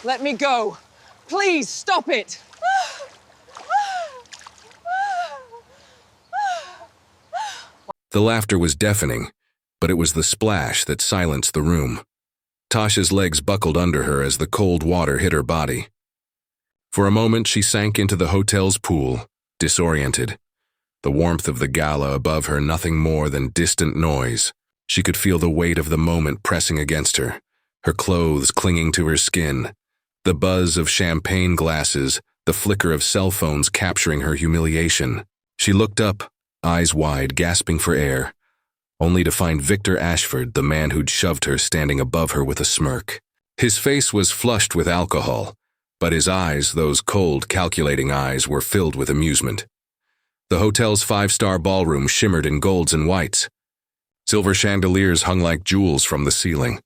Let me go. Please, stop it. The laughter was deafening, but it was the splash that silenced the room. Tasha's legs buckled under her as the cold water hit her body. For a moment, she sank into the hotel's pool, disoriented. The warmth of the gala above her nothing more than distant noise. She could feel the weight of the moment pressing against her, her clothes clinging to her skin, the buzz of champagne glasses, the flicker of cell phones capturing her humiliation. She looked up, eyes wide, gasping for air, only to find Victor Ashford, the man who'd shoved her, standing above her with a smirk. His face was flushed with alcohol, but his eyes, those cold, calculating eyes, were filled with amusement. The hotel's 5-star ballroom shimmered in golds and whites. Silver chandeliers hung like jewels from the ceiling,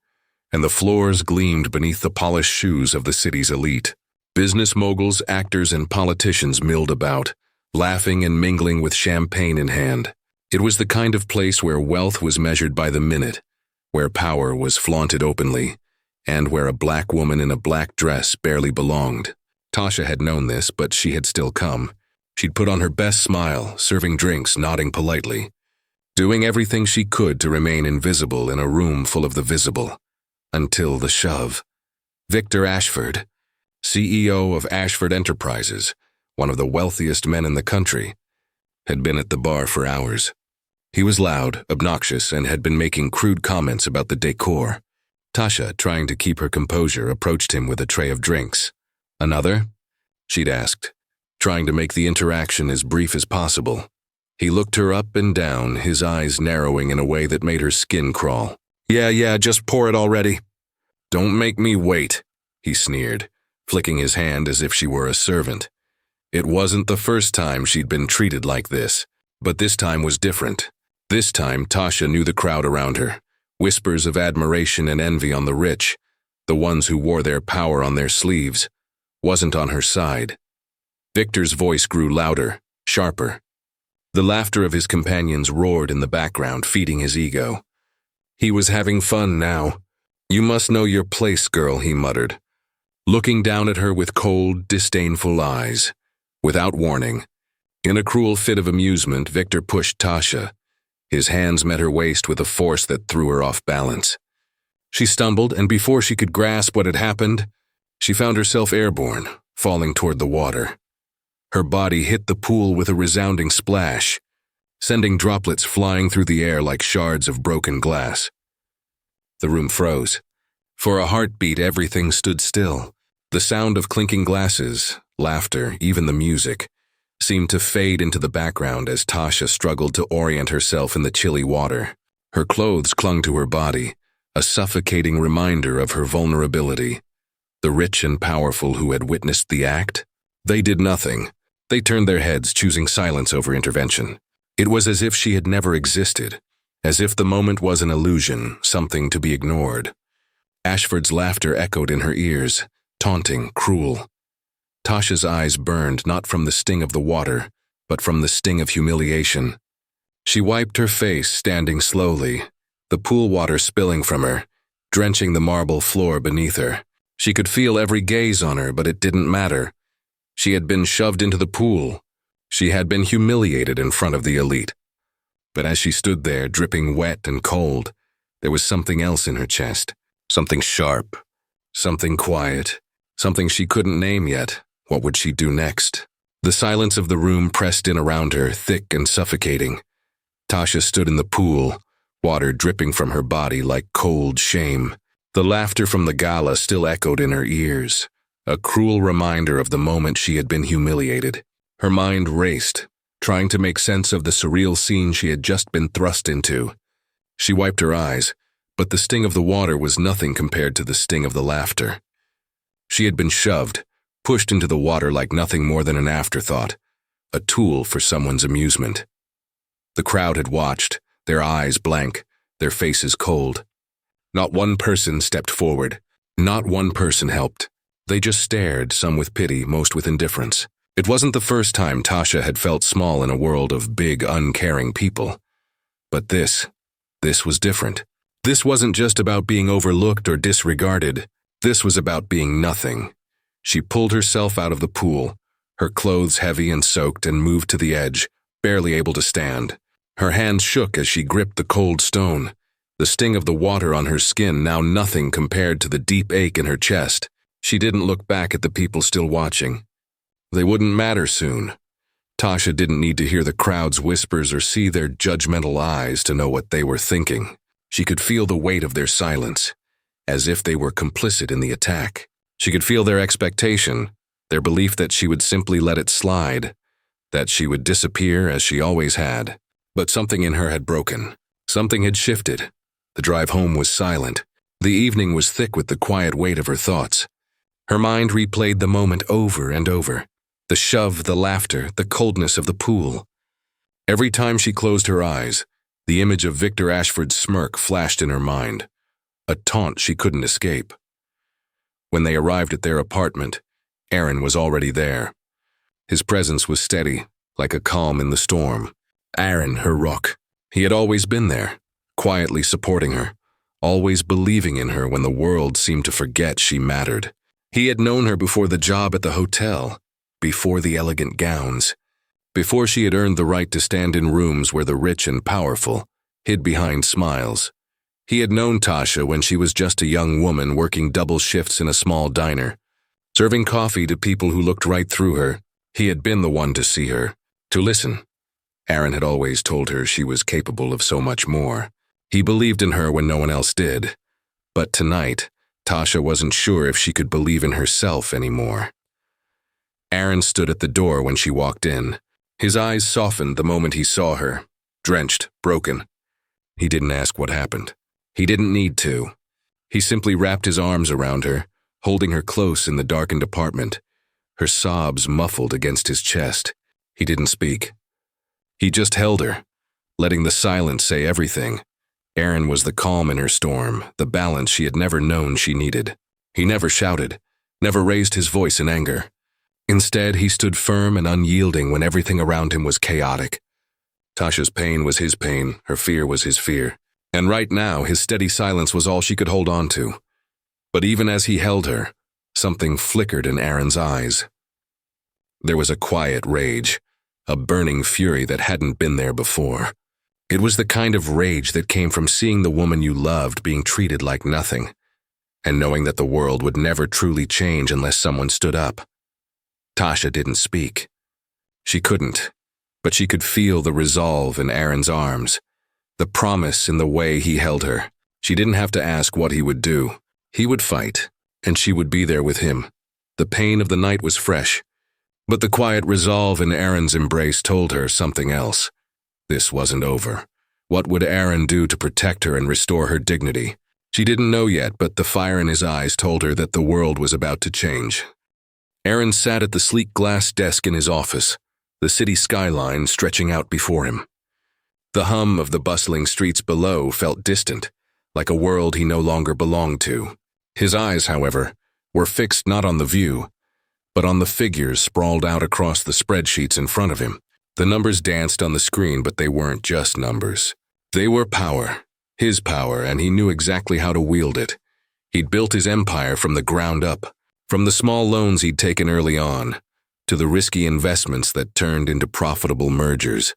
and the floors gleamed beneath the polished shoes of the city's elite. Business moguls, actors, and politicians milled about, laughing and mingling with champagne in hand. It was the kind of place where wealth was measured by the minute, where power was flaunted openly, and where a black woman in a black dress barely belonged. Tasha had known this, but she had still come. She'd put on her best smile, serving drinks, nodding politely, doing everything she could to remain invisible in a room full of the visible. Until the shove. Victor Ashford, CEO of Ashford Enterprises, one of the wealthiest men in the country, had been at the bar for hours. He was loud, obnoxious, and had been making crude comments about the decor. Tasha, trying to keep her composure, approached him with a tray of drinks. "Another?" she'd asked, trying to make the interaction as brief as possible. He looked her up and down, his eyes narrowing in a way that made her skin crawl. Yeah, just pour it already." "Don't make me wait," he sneered, flicking his hand as if she were a servant. It wasn't the first time she'd been treated like this, but this time was different. This time, Tasha knew the crowd around her, whispers of admiration and envy on the rich, the ones who wore their power on their sleeves, wasn't on her side. Victor's voice grew louder, sharper. The laughter of his companions roared in the background, feeding his ego. He was having fun now. "You must know your place, girl," he muttered, looking down at her with cold, disdainful eyes. Without warning, in a cruel fit of amusement, Victor pushed Tasha. His hands met her waist with a force that threw her off balance. She stumbled, and before she could grasp what had happened, she found herself airborne, falling toward the water. Her body hit the pool with a resounding splash, sending droplets flying through the air like shards of broken glass. The room froze. For a heartbeat, everything stood still. The sound of clinking glasses, laughter, even the music, seemed to fade into the background as Tasha struggled to orient herself in the chilly water. Her clothes clung to her body, a suffocating reminder of her vulnerability. The rich and powerful who had witnessed the act, they did nothing. They turned their heads, choosing silence over intervention. It was as if she had never existed, as if the moment was an illusion, something to be ignored. Ashford's laughter echoed in her ears, taunting, cruel. Tasha's eyes burned not from the sting of the water, but from the sting of humiliation. She wiped her face, standing slowly, the pool water spilling from her, drenching the marble floor beneath her. She could feel every gaze on her, but it didn't matter. She had been shoved into the pool. She had been humiliated in front of the elite. But as she stood there, dripping wet and cold, there was something else in her chest. Something sharp. Something quiet. Something she couldn't name yet. What would she do next? The silence of the room pressed in around her, thick and suffocating. Tasha stood in the pool, water dripping from her body like cold shame. The laughter from the gala still echoed in her ears, a cruel reminder of the moment she had been humiliated. Her mind raced, trying to make sense of the surreal scene she had just been thrust into. She wiped her eyes, but the sting of the water was nothing compared to the sting of the laughter. She had been shoved, pushed into the water like nothing more than an afterthought, a tool for someone's amusement. The crowd had watched, their eyes blank, their faces cold. Not one person stepped forward. Not one person helped. They just stared, some with pity, most with indifference. It wasn't the first time Tasha had felt small in a world of big, uncaring people. But this was different. This wasn't just about being overlooked or disregarded. This was about being nothing. She pulled herself out of the pool, her clothes heavy and soaked, and moved to the edge, barely able to stand. Her hands shook as she gripped the cold stone, the sting of the water on her skin now nothing compared to the deep ache in her chest. She didn't look back at the people still watching. They wouldn't matter soon. Tasha didn't need to hear the crowd's whispers or see their judgmental eyes to know what they were thinking. She could feel the weight of their silence, as if they were complicit in the attack. She could feel their expectation, their belief that she would simply let it slide, that she would disappear as she always had. But something in her had broken. Something had shifted. The drive home was silent. The evening was thick with the quiet weight of her thoughts. Her mind replayed the moment over and over. The shove, the laughter, the coldness of the pool. Every time she closed her eyes, the image of Victor Ashford's smirk flashed in her mind, a taunt she couldn't escape. When they arrived at their apartment, Aaron was already there. His presence was steady, like a calm in the storm. Aaron, her rock. He had always been there, quietly supporting her, always believing in her when the world seemed to forget she mattered. He had known her before the job at the hotel, before the elegant gowns, before she had earned the right to stand in rooms where the rich and powerful hid behind smiles. He had known Tasha when she was just a young woman working double shifts in a small diner, serving coffee to people who looked right through her. He had been the one to see her, to listen. Aaron had always told her she was capable of so much more. He believed in her when no one else did. But tonight, Tasha wasn't sure if she could believe in herself anymore. Aaron stood at the door when she walked in. His eyes softened the moment he saw her, drenched, broken. He didn't ask what happened. He didn't need to. He simply wrapped his arms around her, holding her close in the darkened apartment, her sobs muffled against his chest. He didn't speak. He just held her, letting the silence say everything. Aaron was the calm in her storm, the balance she had never known she needed. He never shouted, never raised his voice in anger. Instead, he stood firm and unyielding when everything around him was chaotic. Tasha's pain was his pain, her fear was his fear. And right now, his steady silence was all she could hold on to. But even as he held her, something flickered in Aaron's eyes. There was a quiet rage, a burning fury that hadn't been there before. It was the kind of rage that came from seeing the woman you loved being treated like nothing, and knowing that the world would never truly change unless someone stood up. Tasha didn't speak. She couldn't, but she could feel the resolve in Aaron's arms, the promise in the way he held her. She didn't have to ask what he would do. He would fight, and she would be there with him. The pain of the night was fresh, but the quiet resolve in Aaron's embrace told her something else. This wasn't over. What would Aaron do to protect her and restore her dignity? She didn't know yet, but the fire in his eyes told her that the world was about to change. Aaron sat at the sleek glass desk in his office, the city skyline stretching out before him. The hum of the bustling streets below felt distant, like a world he no longer belonged to. His eyes, however, were fixed not on the view, but on the figures sprawled out across the spreadsheets in front of him. The numbers danced on the screen, but they weren't just numbers. They were power, his power, and he knew exactly how to wield it. He'd built his empire from the ground up, from the small loans he'd taken early on, to the risky investments that turned into profitable mergers.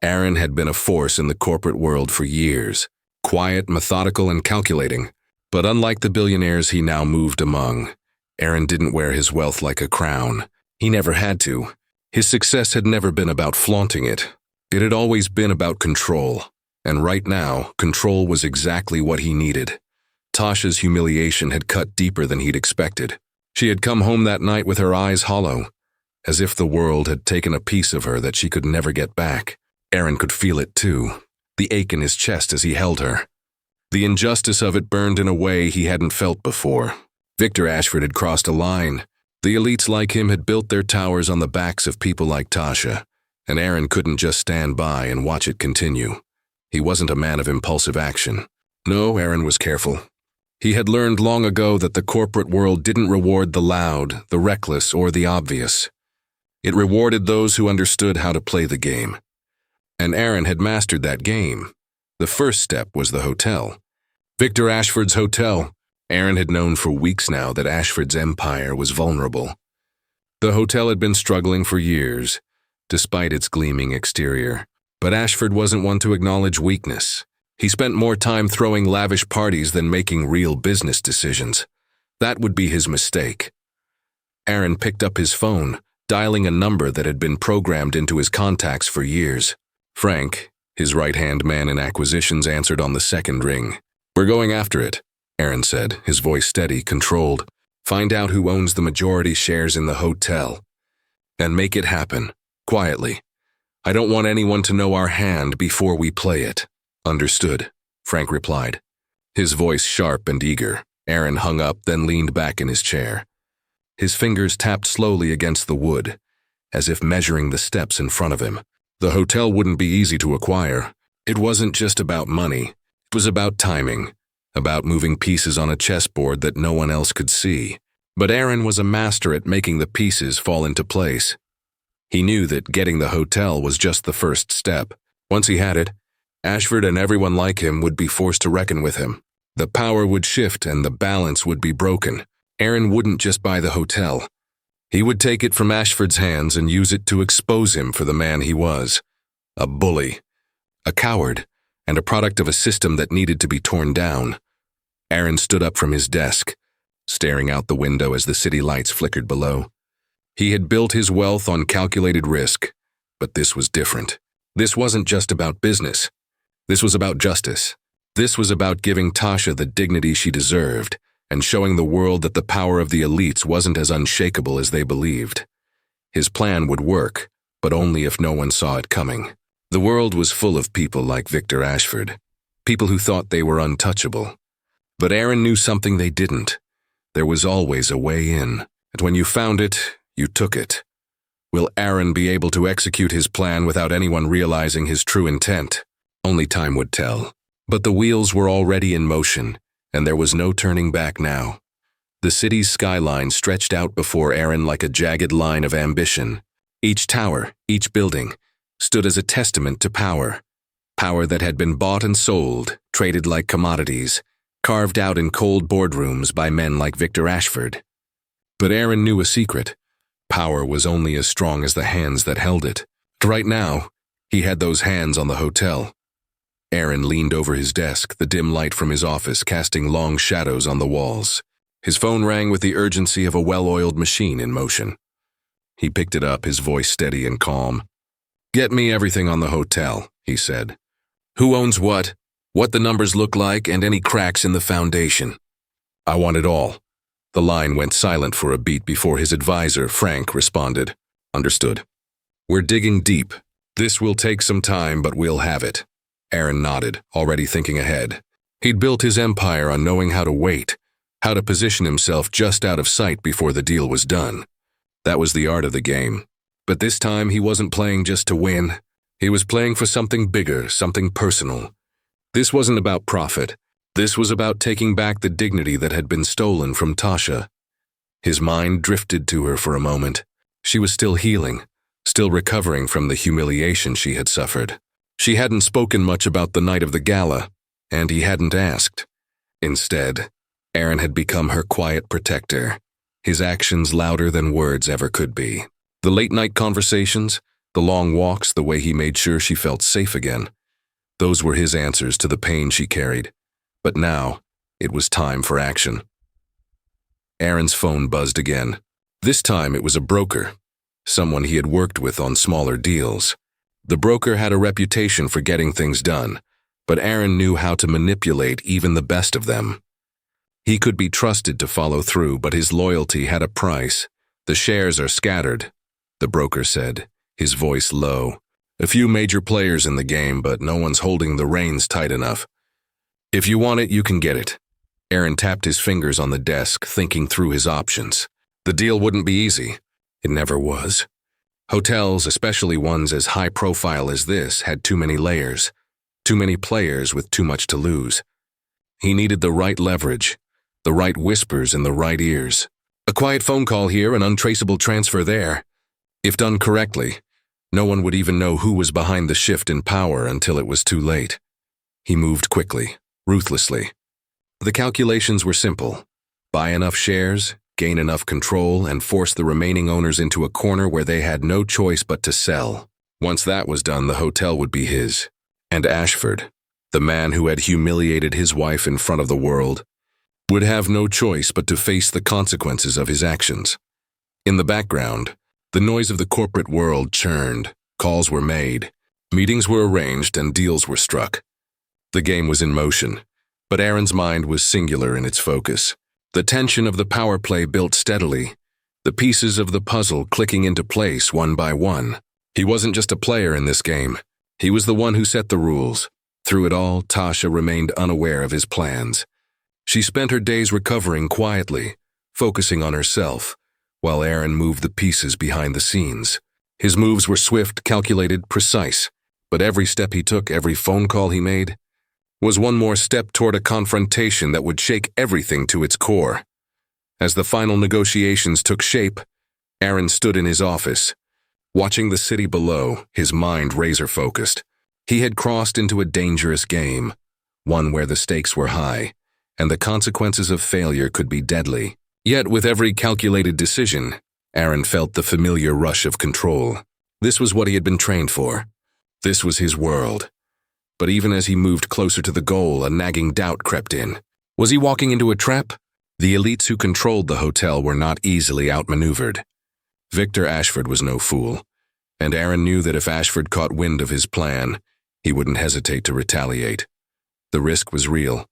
Aaron had been a force in the corporate world for years, quiet, methodical, and calculating. But unlike the billionaires he now moved among, Aaron didn't wear his wealth like a crown. He never had to. His success had never been about flaunting it. It had always been about control. And right now, control was exactly what he needed. Tasha's humiliation had cut deeper than he'd expected. She had come home that night with her eyes hollow, as if the world had taken a piece of her that she could never get back. Aaron could feel it too, the ache in his chest as he held her. The injustice of it burned in a way he hadn't felt before. Victor Ashford had crossed a line. The elites like him had built their towers on the backs of people like Tasha, and Aaron couldn't just stand by and watch it continue. He wasn't a man of impulsive action. No, Aaron was careful. He had learned long ago that the corporate world didn't reward the loud, the reckless, or the obvious. It rewarded those who understood how to play the game. And Aaron had mastered that game. The first step was the hotel. Victor Ashford's hotel. Aaron had known for weeks now that Ashford's empire was vulnerable. The hotel had been struggling for years, despite its gleaming exterior. But Ashford wasn't one to acknowledge weakness. He spent more time throwing lavish parties than making real business decisions. That would be his mistake. Aaron picked up his phone, dialing a number that had been programmed into his contacts for years. Frank, his right-hand man in acquisitions, answered on the second ring. "We're going after it," Aaron said, his voice steady, controlled. "Find out who owns the majority shares in the hotel. And make it happen, quietly. I don't want anyone to know our hand before we play it." "Understood," Frank replied, his voice sharp and eager. Aaron hung up, then leaned back in his chair. His fingers tapped slowly against the wood, as if measuring the steps in front of him. The hotel wouldn't be easy to acquire. It wasn't just about money. It was about timing, about moving pieces on a chessboard that no one else could see. But Aaron was a master at making the pieces fall into place. He knew that getting the hotel was just the first step. Once he had it, Ashford and everyone like him would be forced to reckon with him. The power would shift and the balance would be broken. Aaron wouldn't just buy the hotel. He would take it from Ashford's hands and use it to expose him for the man he was. A bully, a coward, and a product of a system that needed to be torn down. Aaron stood up from his desk, staring out the window as the city lights flickered below. He had built his wealth on calculated risk, but this was different. This wasn't just about business. This was about justice. This was about giving Tasha the dignity she deserved and showing the world that the power of the elites wasn't as unshakable as they believed. His plan would work, but only if no one saw it coming. The world was full of people like Victor Ashford, people who thought they were untouchable. But Aaron knew something they didn't. There was always a way in, and when you found it, you took it. Will Aaron be able to execute his plan without anyone realizing his true intent? Only time would tell. But the wheels were already in motion, and there was no turning back now. The city's skyline stretched out before Aaron like a jagged line of ambition. Each tower, each building, stood as a testament to power. Power that had been bought and sold, traded like commodities, carved out in cold boardrooms by men like Victor Ashford. But Aaron knew a secret. Power was only as strong as the hands that held it. Right now, he had those hands on the hotel. Aaron leaned over his desk, the dim light from his office casting long shadows on the walls. His phone rang with the urgency of a well-oiled machine in motion. He picked it up, his voice steady and calm. "Get me everything on the hotel," he said. "Who owns what the numbers look like, and any cracks in the foundation. I want it all." The line went silent for a beat before his advisor, Frank, responded. "Understood. We're digging deep. This will take some time, but we'll have it." Aaron nodded, already thinking ahead. He'd built his empire on knowing how to wait, how to position himself just out of sight before the deal was done. That was the art of the game. But this time he wasn't playing just to win. He was playing for something bigger, something personal. This wasn't about profit. This was about taking back the dignity that had been stolen from Tasha. His mind drifted to her for a moment. She was still healing, still recovering from the humiliation she had suffered. She hadn't spoken much about the night of the gala, and he hadn't asked. Instead, Aaron had become her quiet protector, his actions louder than words ever could be. The late-night conversations, the long walks, the way he made sure she felt safe again. Those were his answers to the pain she carried. But now, it was time for action. Aaron's phone buzzed again. This time it was a broker, someone he had worked with on smaller deals. The broker had a reputation for getting things done, but Aaron knew how to manipulate even the best of them. He could be trusted to follow through, but his loyalty had a price. "The shares are scattered," the broker said, his voice low. "A few major players in the game, but no one's holding the reins tight enough. If you want it, you can get it." Aaron tapped his fingers on the desk, thinking through his options. The deal wouldn't be easy. It never was. Hotels, especially ones as high-profile as this, had too many layers, too many players with too much to lose. He needed the right leverage, the right whispers in the right ears. A quiet phone call here, an untraceable transfer there. If done correctly, no one would even know who was behind the shift in power until it was too late. He moved quickly, ruthlessly. The calculations were simple. Buy enough shares, gain enough control, and force the remaining owners into a corner where they had no choice but to sell. Once that was done, the hotel would be his. And Ashford, the man who had humiliated his wife in front of the world, would have no choice but to face the consequences of his actions. In the background, the noise of the corporate world churned, calls were made, meetings were arranged, and deals were struck. The game was in motion, but Aaron's mind was singular in its focus. The tension of the power play built steadily, the pieces of the puzzle clicking into place one by one. He wasn't just a player in this game. He was the one who set the rules. Through it all, Tasha remained unaware of his plans. She spent her days recovering quietly, focusing on herself, while Aaron moved the pieces behind the scenes. His moves were swift, calculated, precise, but every step he took, every phone call he made, was one more step toward a confrontation that would shake everything to its core. As the final negotiations took shape, Aaron stood in his office, watching the city below, his mind razor-focused. He had crossed into a dangerous game, one where the stakes were high, and the consequences of failure could be deadly. Yet with every calculated decision, Aaron felt the familiar rush of control. This was what he had been trained for. This was his world. But even as he moved closer to the goal, a nagging doubt crept in. Was he walking into a trap? The elites who controlled the hotel were not easily outmaneuvered. Victor Ashford was no fool, and Aaron knew that if Ashford caught wind of his plan, he wouldn't hesitate to retaliate. The risk was real,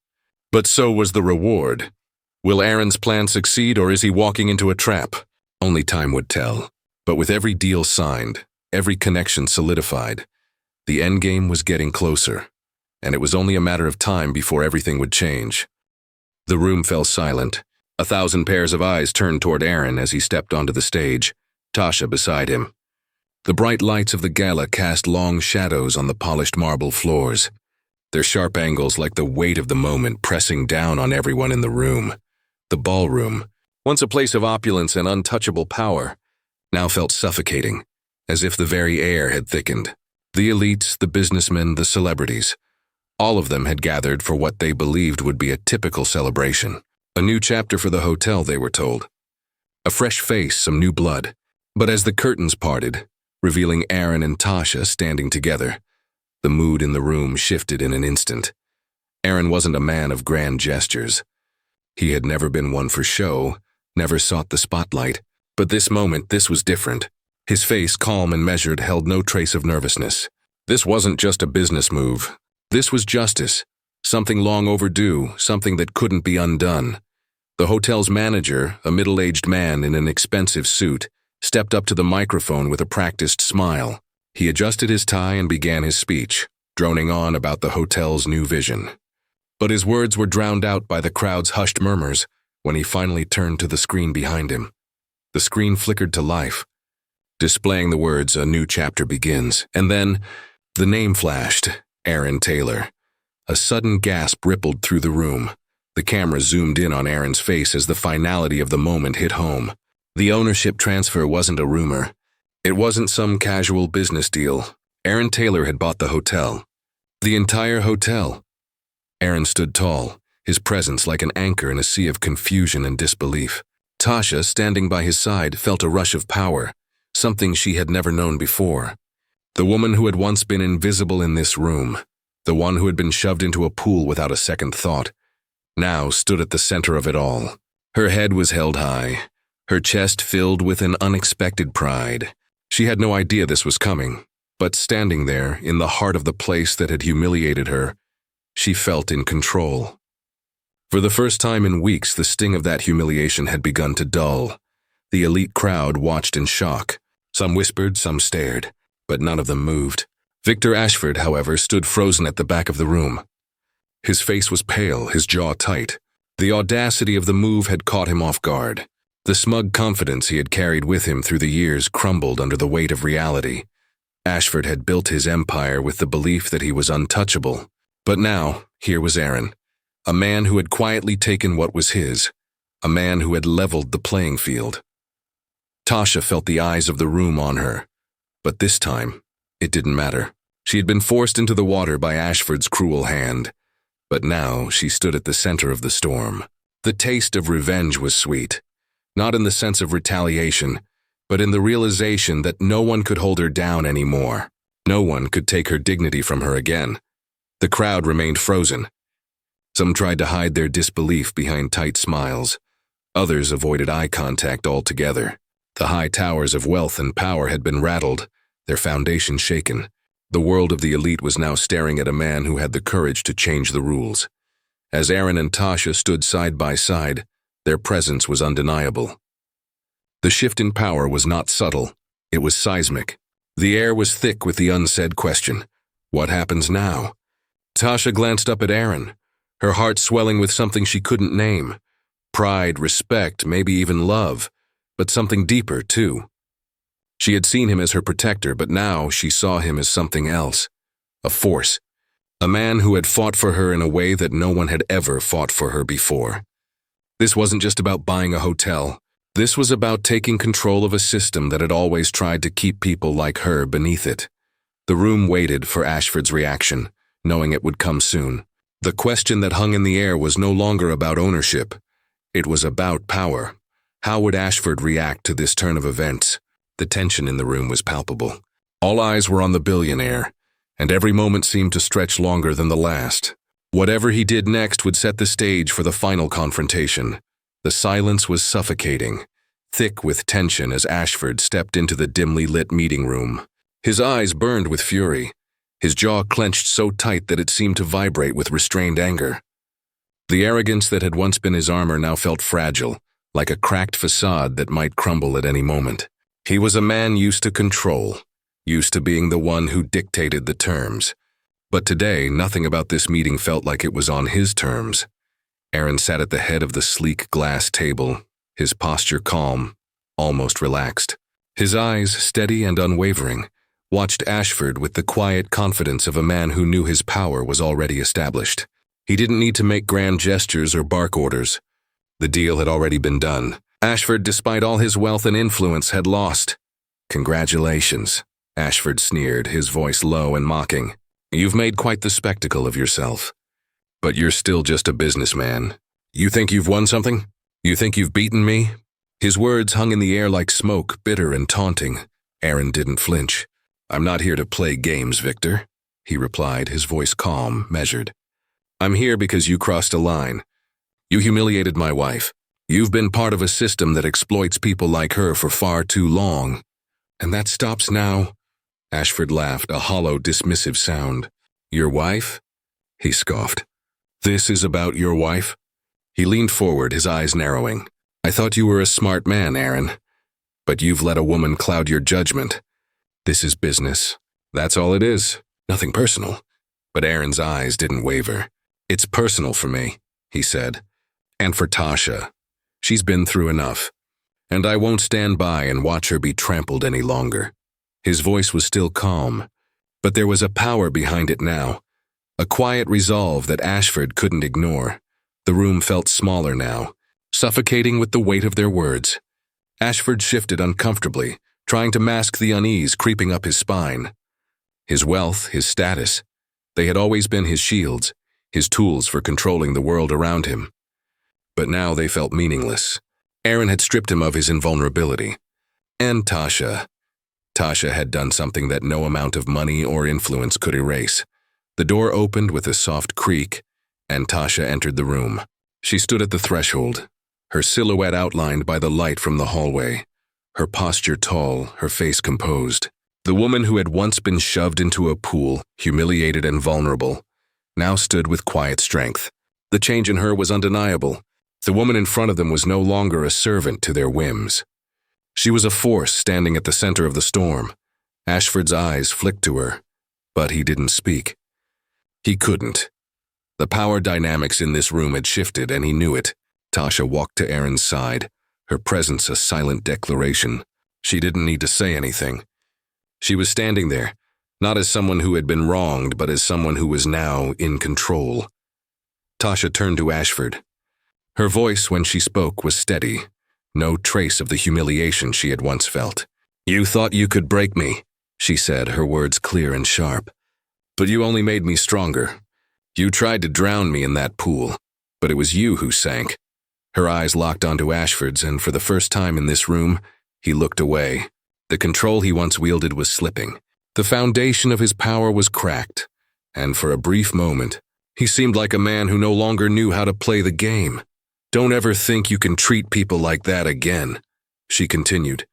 but so was the reward. Will Aaron's plan succeed, or is he walking into a trap? Only time would tell. But with every deal signed, every connection solidified, the endgame was getting closer, and it was only a matter of time before everything would change. The room fell silent. 1,000 pairs of eyes turned toward Aaron as he stepped onto the stage, Tasha beside him. The bright lights of the gala cast long shadows on the polished marble floors, their sharp angles like the weight of the moment pressing down on everyone in the room. The ballroom, once a place of opulence and untouchable power, now felt suffocating, as if the very air had thickened. The elites, the businessmen, the celebrities, all of them had gathered for what they believed would be a typical celebration. A new chapter for the hotel, they were told. A fresh face, some new blood. But as the curtains parted, revealing Aaron and Tasha standing together, the mood in the room shifted in an instant. Aaron wasn't a man of grand gestures. He had never been one for show, never sought the spotlight. But this moment, this was different. His face, calm and measured, held no trace of nervousness. This wasn't just a business move. This was justice. Something long overdue, something that couldn't be undone. The hotel's manager, a middle-aged man in an expensive suit, stepped up to the microphone with a practiced smile. He adjusted his tie and began his speech, droning on about the hotel's new vision. But his words were drowned out by the crowd's hushed murmurs when he finally turned to the screen behind him. The screen flickered to life, displaying the words, "A new chapter begins." And then, the name flashed, Aaron Taylor. A sudden gasp rippled through the room. The camera zoomed in on Aaron's face as the finality of the moment hit home. The ownership transfer wasn't a rumor. It wasn't some casual business deal. Aaron Taylor had bought the hotel. The entire hotel. Aaron stood tall, his presence like an anchor in a sea of confusion and disbelief. Tasha, standing by his side, felt a rush of power, something she had never known before. The woman who had once been invisible in this room, the one who had been shoved into a pool without a second thought, now stood at the center of it all. Her head was held high, her chest filled with an unexpected pride. She had no idea this was coming, but standing there, in the heart of the place that had humiliated her, she felt in control. For the first time in weeks, the sting of that humiliation had begun to dull. The elite crowd watched in shock. Some whispered, some stared, but none of them moved. Victor Ashford, however, stood frozen at the back of the room. His face was pale, his jaw tight. The audacity of the move had caught him off guard. The smug confidence he had carried with him through the years crumbled under the weight of reality. Ashford had built his empire with the belief that he was untouchable. But now, here was Aaron, a man who had quietly taken what was his, a man who had leveled the playing field. Tasha felt the eyes of the room on her, but this time, it didn't matter. She had been forced into the water by Ashford's cruel hand, But now she stood at the center of the storm. The taste of revenge was sweet, not in the sense of retaliation, but in the realization that no one could hold her down anymore. No one could take her dignity from her again. The crowd remained frozen. Some tried to hide their disbelief behind tight smiles. Others avoided eye contact altogether. The high towers of wealth and power had been rattled, their foundation shaken. The world of the elite was now staring at a man who had the courage to change the rules. As Aaron and Tasha stood side by side, their presence was undeniable. The shift in power was not subtle, it was seismic. The air was thick with the unsaid question, what happens now? Tasha glanced up at Aaron, her heart swelling with something she couldn't name. Pride, respect, maybe even love, but something deeper too. She had seen him as her protector, but now she saw him as something else. A force. A man who had fought for her in a way that no one had ever fought for her before. This wasn't just about buying a hotel. This was about taking control of a system that had always tried to keep people like her beneath it. The room waited for Ashford's reaction, knowing it would come soon. The question that hung in the air was no longer about ownership. It was about power. How would Ashford react to this turn of events? The tension in the room was palpable. All eyes were on the billionaire, and every moment seemed to stretch longer than the last. Whatever he did next would set the stage for the final confrontation. The silence was suffocating, thick with tension as Ashford stepped into the dimly lit meeting room. His eyes burned with fury, his jaw clenched so tight that it seemed to vibrate with restrained anger. The arrogance that had once been his armor now felt fragile, like a cracked facade that might crumble at any moment. He was a man used to control, used to being the one who dictated the terms. But today, nothing about this meeting felt like it was on his terms. Aaron sat at the head of the sleek glass table, his posture calm, almost relaxed. His eyes, steady and unwavering, watched Ashford with the quiet confidence of a man who knew his power was already established. He didn't need to make grand gestures or bark orders. The deal had already been done. Ashford, despite all his wealth and influence, had lost. "Congratulations," Ashford sneered, his voice low and mocking. "You've made quite the spectacle of yourself. But you're still just a businessman. You think you've won something? You think you've beaten me?" His words hung in the air like smoke, bitter and taunting. Aaron didn't flinch. "I'm not here to play games, Victor," he replied, his voice calm, measured. "I'm here because you crossed a line. You humiliated my wife. You've been part of a system that exploits people like her for far too long. And that stops now." Ashford laughed, a hollow, dismissive sound. "Your wife?" he scoffed. "This is about your wife?" He leaned forward, his eyes narrowing. "I thought you were a smart man, Aaron. But you've let a woman cloud your judgment. This is business. That's all it is. Nothing personal." But Aaron's eyes didn't waver. "It's personal for me," he said. "And for Tasha. She's been through enough. And I won't stand by and watch her be trampled any longer." His voice was still calm, but there was a power behind it now. A quiet resolve that Ashford couldn't ignore. The room felt smaller now, suffocating with the weight of their words. Ashford shifted uncomfortably, trying to mask the unease creeping up his spine. His wealth, his status, they had always been his shields, his tools for controlling the world around him. But now they felt meaningless. Aaron had stripped him of his invulnerability. And Tasha. Tasha had done something that no amount of money or influence could erase. The door opened with a soft creak, and Tasha entered the room. She stood at the threshold, her silhouette outlined by the light from the hallway, her posture tall, her face composed. The woman who had once been shoved into a pool, humiliated and vulnerable, now stood with quiet strength. The change in her was undeniable. The woman in front of them was no longer a servant to their whims. She was a force standing at the center of the storm. Ashford's eyes flicked to her, but he didn't speak. He couldn't. The power dynamics in this room had shifted, and he knew it. Tasha walked to Aaron's side, her presence a silent declaration. She didn't need to say anything. She was standing there, not as someone who had been wronged, but as someone who was now in control. Tasha turned to Ashford. Her voice, when she spoke, was steady, no trace of the humiliation she had once felt. "You thought you could break me," she said, her words clear and sharp. "But you only made me stronger. You tried to drown me in that pool, but it was you who sank. Her eyes locked onto Ashford's, and for the first time in this room, he looked away. The control he once wielded was slipping. The foundation of his power was cracked, and for a brief moment, he seemed like a man who no longer knew how to play the game. Don't ever think you can treat people like that again, she continued,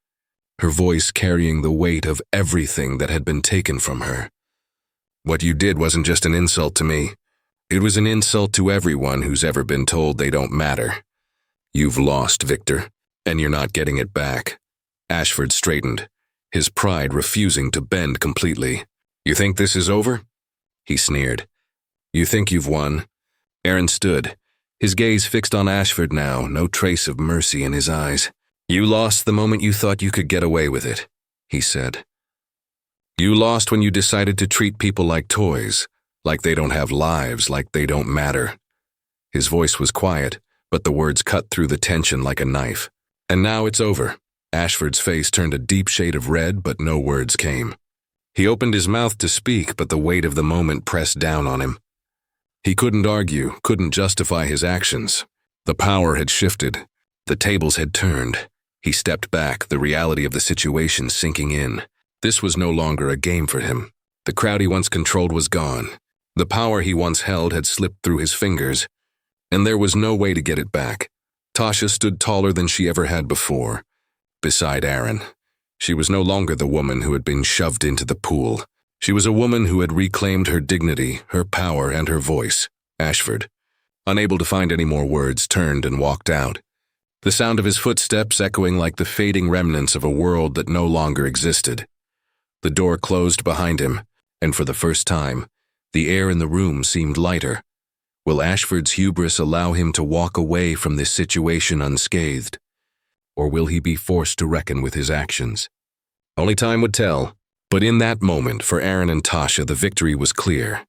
her voice carrying the weight of everything that had been taken from her. What you did wasn't just an insult to me. It was an insult to everyone who's ever been told they don't matter. You've lost, Victor, and you're not getting it back. Ashford straightened, his pride refusing to bend completely. You think this is over? He sneered. You think you've won? Aaron stood, his gaze fixed on Ashford now, no trace of mercy in his eyes. You lost the moment you thought you could get away with it, he said. You lost when you decided to treat people like toys, like they don't have lives, like they don't matter. His voice was quiet, but the words cut through the tension like a knife. And now it's over. Ashford's face turned a deep shade of red, but no words came. He opened his mouth to speak, but the weight of the moment pressed down on him. He couldn't argue, couldn't justify his actions. The power had shifted. The tables had turned. He stepped back, the reality of the situation sinking in. This was no longer a game for him. The crowd he once controlled was gone. The power he once held had slipped through his fingers, and there was no way to get it back. Tasha stood taller than she ever had before, beside Aaron. She was no longer the woman who had been shoved into the pool. She was a woman who had reclaimed her dignity, her power, and her voice. Ashford, unable to find any more words, turned and walked out, the sound of his footsteps echoing like the fading remnants of a world that no longer existed. The door closed behind him, and for the first time, the air in the room seemed lighter. Will Ashford's hubris allow him to walk away from this situation unscathed? Or will he be forced to reckon with his actions? Only time would tell, but in that moment, for Aaron and Tasha, the victory was clear.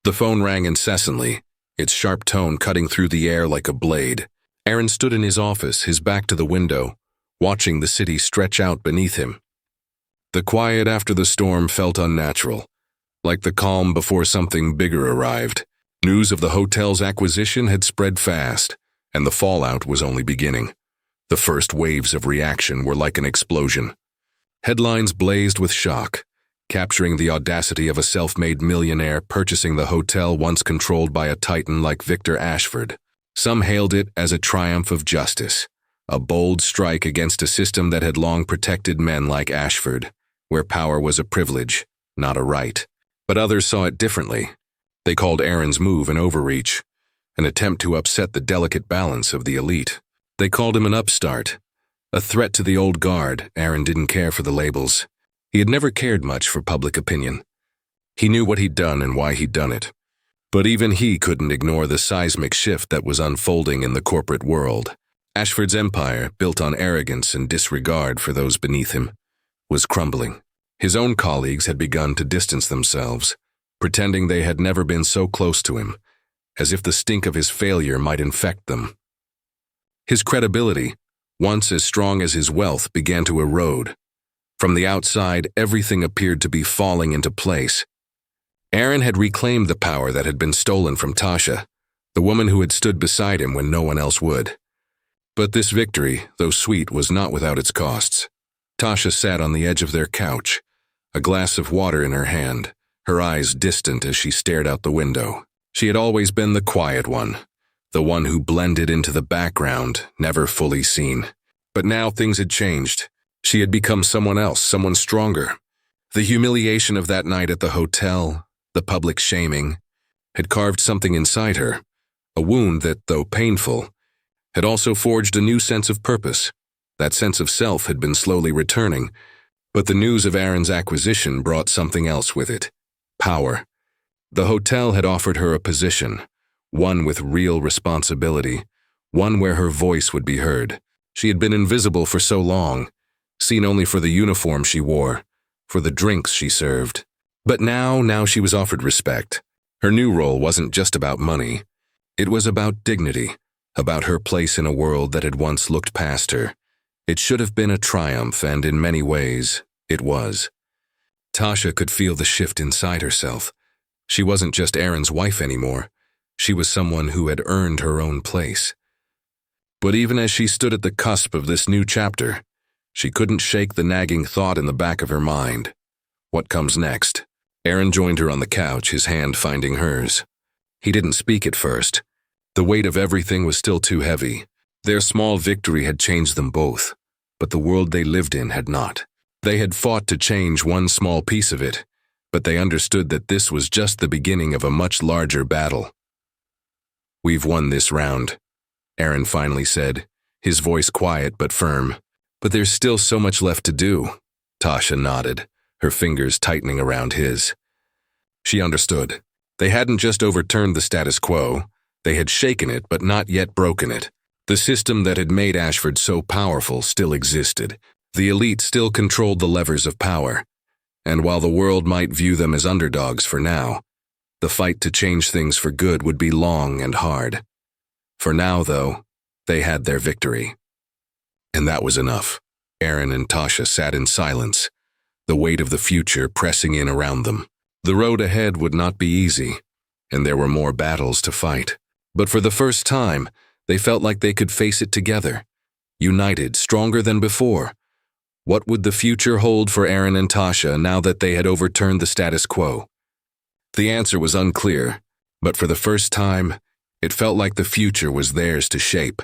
The phone rang incessantly, its sharp tone cutting through the air like a blade. Aaron stood in his office, his back to the window, watching the city stretch out beneath him. The quiet after the storm felt unnatural, like the calm before something bigger arrived. News of the hotel's acquisition had spread fast, and the fallout was only beginning. The first waves of reaction were like an explosion. Headlines blazed with shock, capturing the audacity of a self-made millionaire purchasing the hotel once controlled by a titan like Victor Ashford. Some hailed it as a triumph of justice, a bold strike against a system that had long protected men like Ashford, where power was a privilege, not a right. But others saw it differently. They called Aaron's move an overreach, an attempt to upset the delicate balance of the elite. They called him an upstart, a threat to the old guard. Aaron didn't care for the labels. He had never cared much for public opinion. He knew what he'd done and why he'd done it. But even he couldn't ignore the seismic shift that was unfolding in the corporate world. Ashford's empire, built on arrogance and disregard for those beneath him, was crumbling. His own colleagues had begun to distance themselves, pretending they had never been so close to him, as if the stink of his failure might infect them. His credibility, once as strong as his wealth, began to erode. From the outside, everything appeared to be falling into place. Aaron had reclaimed the power that had been stolen from Tasha, the woman who had stood beside him when no one else would. But this victory, though sweet, was not without its costs. Tasha sat on the edge of their couch, a glass of water in her hand, her eyes distant as she stared out the window. She had always been the quiet one, the one who blended into the background, never fully seen. But now things had changed. She had become someone else, someone stronger. The humiliation of that night at the hotel, the public shaming, had carved something inside her, a wound that, though painful, had also forged a new sense of purpose. That sense of self had been slowly returning, but the news of Aaron's acquisition brought something else with it: power. The hotel had offered her a position, one with real responsibility, one where her voice would be heard. She had been invisible for so long, seen only for the uniform she wore, for the drinks she served. But now she was offered respect. Her new role wasn't just about money. It was about dignity, about her place in a world that had once looked past her. It should have been a triumph, and in many ways, it was. Tasha could feel the shift inside herself, She wasn't just Aaron's wife anymore. She was someone who had earned her own place. But even as she stood at the cusp of this new chapter, she couldn't shake the nagging thought in the back of her mind. What comes next? Aaron joined her on the couch, his hand finding hers. He didn't speak at first. The weight of everything was still too heavy. Their small victory had changed them both, but the world they lived in had not. They had fought to change one small piece of it, but they understood that this was just the beginning of a much larger battle. "We've won this round," Aaron finally said, his voice quiet but firm. "But there's still so much left to do." Tasha nodded, her fingers tightening around his. She understood. They hadn't just overturned the status quo. They had shaken it, but not yet broken it. The system that had made Ashford so powerful still existed. The elite still controlled the levers of power. And while the world might view them as underdogs for now, the fight to change things for good would be long and hard. For now, though, they had their victory. And that was enough. Aaron and Tasha sat in silence, the weight of the future pressing in around them. The road ahead would not be easy, and there were more battles to fight. But for the first time, they felt like they could face it together, united, stronger than before. What would the future hold for Aaron and Tasha now that they had overturned the status quo? The answer was unclear, but for the first time, it felt like the future was theirs to shape.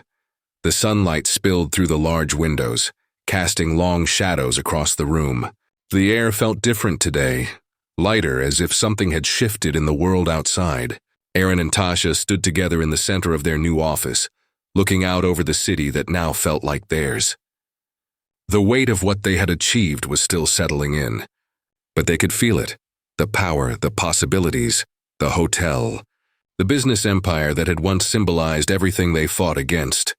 The sunlight spilled through the large windows, casting long shadows across the room. The air felt different today, lighter, as if something had shifted in the world outside. Aaron and Tasha stood together in the center of their new office, looking out over the city that now felt like theirs. The weight of what they had achieved was still settling in, but they could feel it. The power, the possibilities, the hotel. The business empire that had once symbolized everything they fought against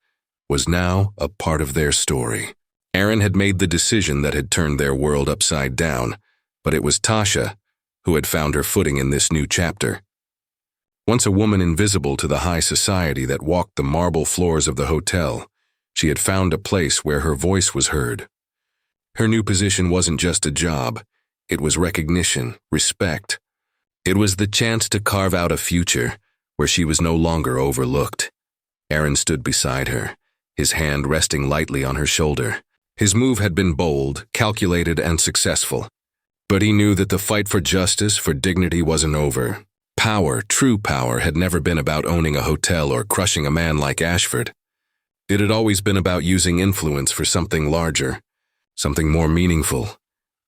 was now a part of their story. Aaron had made the decision that had turned their world upside down, but it was Tasha who had found her footing in this new chapter. Once a woman invisible to the high society that walked the marble floors of the hotel, she had found a place where her voice was heard. Her new position wasn't just a job. It was recognition, respect. It was the chance to carve out a future where she was no longer overlooked. Aaron stood beside her, his hand resting lightly on her shoulder. His move had been bold, calculated, and successful. But he knew that the fight for justice, for dignity, wasn't over. Power, true power, had never been about owning a hotel or crushing a man like Ashford. It had always been about using influence for something larger, something more meaningful.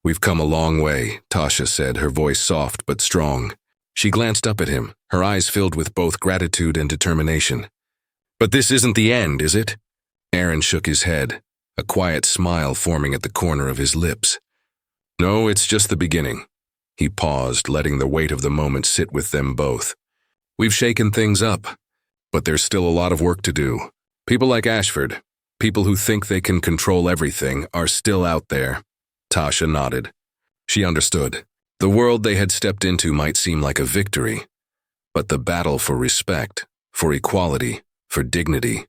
"We've come a long way," Tasha said, her voice soft but strong. She glanced up at him, her eyes filled with both gratitude and determination. "But this isn't the end, is it?" Aaron shook his head, a quiet smile forming at the corner of his lips. "No, it's just the beginning." He paused, letting the weight of the moment sit with them both. "We've shaken things up, but there's still a lot of work to do. People like Ashford, people who think they can control everything, are still out there." Tasha nodded. She understood. The world they had stepped into might seem like a victory, but the battle for respect, for equality, for dignity,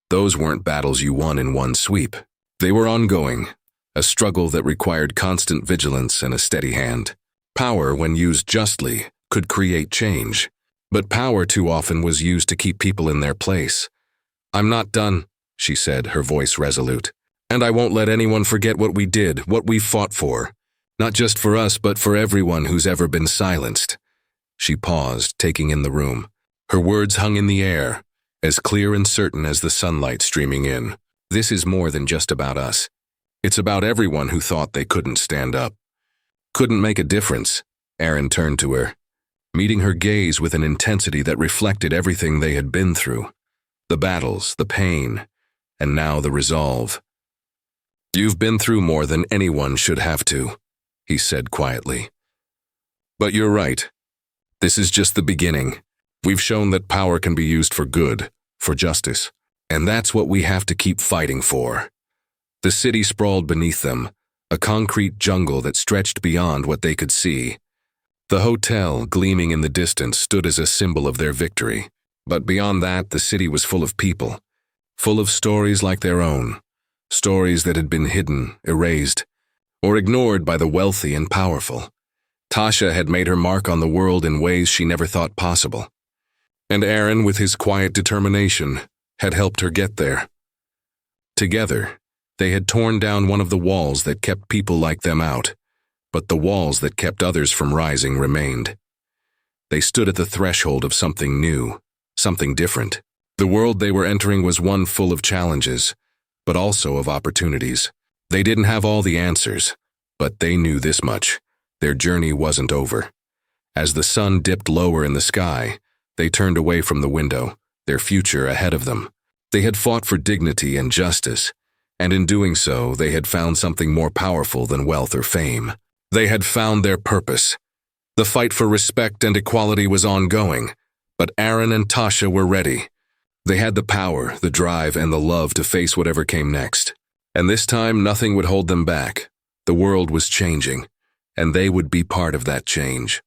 those weren't battles you won in one sweep. They were ongoing, a struggle that required constant vigilance and a steady hand. Power, when used justly, could create change, but power too often was used to keep people in their place. "I'm not done," she said, her voice resolute. "And I won't let anyone forget what we did, what we fought for. Not just for us, but for everyone who's ever been silenced." She paused, taking in the room. Her words hung in the air, as clear and certain as the sunlight streaming in. "This is more than just about us. It's about everyone who thought they couldn't stand up, couldn't make a difference." Aaron turned to her, meeting her gaze with an intensity that reflected everything they had been through. The battles, the pain, and now the resolve. "You've been through more than anyone should have to," he said quietly. "But you're right. This is just the beginning. We've shown that power can be used for good, for justice, and that's what we have to keep fighting for." The city sprawled beneath them, a concrete jungle that stretched beyond what they could see. The hotel, gleaming in the distance, stood as a symbol of their victory. But beyond that, the city was full of people, full of stories like their own, stories that had been hidden, erased, or ignored by the wealthy and powerful. Tasha had made her mark on the world in ways she never thought possible. And Aaron, with his quiet determination, had helped her get there. Together, they had torn down one of the walls that kept people like them out, but the walls that kept others from rising remained. They stood at the threshold of something new, something different. The world they were entering was one full of challenges, but also of opportunities. They didn't have all the answers, but they knew this much: their journey wasn't over. As the sun dipped lower in the sky, they turned away from the window, their future ahead of them. They had fought for dignity and justice, and in doing so, they had found something more powerful than wealth or fame. They had found their purpose. The fight for respect and equality was ongoing, but Aaron and Tasha were ready. They had the power, the drive, and the love to face whatever came next. And this time, nothing would hold them back. The world was changing, and they would be part of that change.